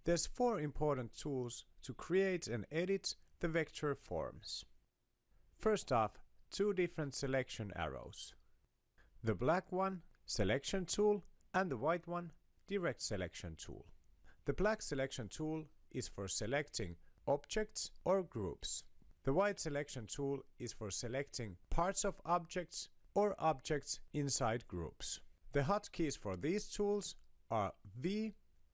There's 4 important tools to create and edit the vector forms. First off, 2 different selection arrows. The black one, Selection tool, and the white one, Direct Selection tool. The black selection tool is for selecting objects or groups. The white selection tool is for selecting parts of objects or objects inside groups. The hotkeys for these tools are V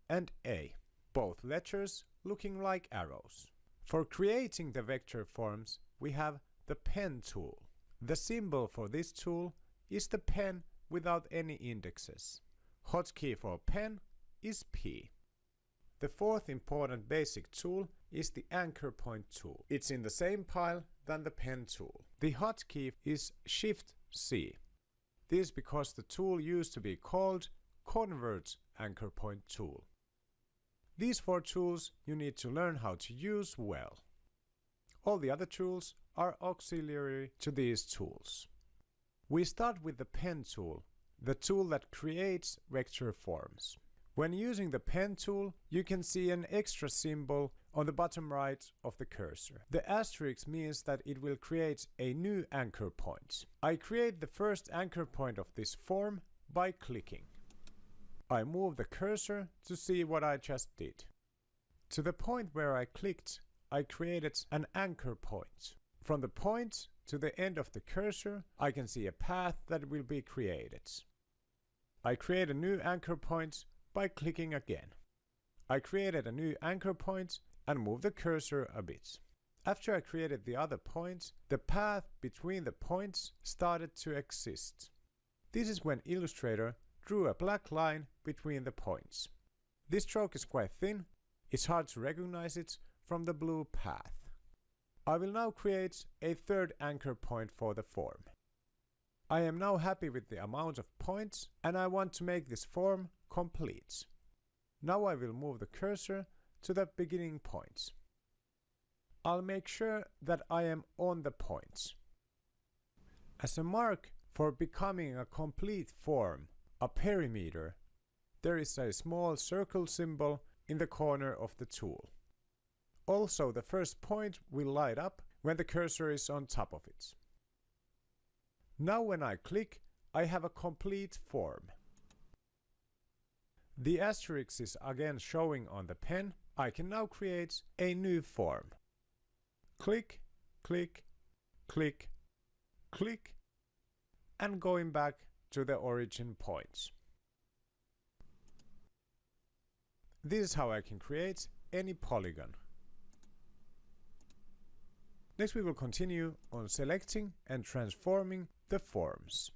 and A, both letters looking like arrows. For creating the vector forms, we have the pen tool. The symbol for this tool is the pen without any indexes. Hotkey for pen is P. The 4th important basic tool is the anchor point tool. It's in the same pile than the pen tool. The hotkey is Shift-C. This is because the tool used to be called Convert Anchor Point tool. These 4 tools you need to learn how to use well. All the other tools are auxiliary to these tools. We start with the pen tool, the tool that creates vector forms. When using the pen tool, you can see an extra symbol on the bottom right of the cursor. The asterisk means that it will create a new anchor point. I create the first anchor point of this form by clicking. I move the cursor to see what I just did. To the point where I clicked, I created an anchor point. From the point to the end of the cursor, I can see a path that will be created. I create a new anchor point by clicking again. I created a new anchor point and moved the cursor a bit. After I created the other point, the path between the points started to exist. This is when Illustrator drew a black line between the points. This stroke is quite thin, it's hard to recognize it from the blue path. I will now create a 3rd anchor point for the form. I am now happy with the amount of points and I want to make this form complete. Now I will move the cursor to the beginning points. I'll make sure that I am on the points. As a mark for becoming a complete form, a perimeter, there is a small circle symbol in the corner of the tool. Also, the first point will light up when the cursor is on top of it. Now when I click, I have a complete form. The asterisk is again showing on the pen. I can now create a new form. Click, click, click, click, and going back to the origin points. This is how I can create any polygon. Next we will continue on selecting and transforming the forms.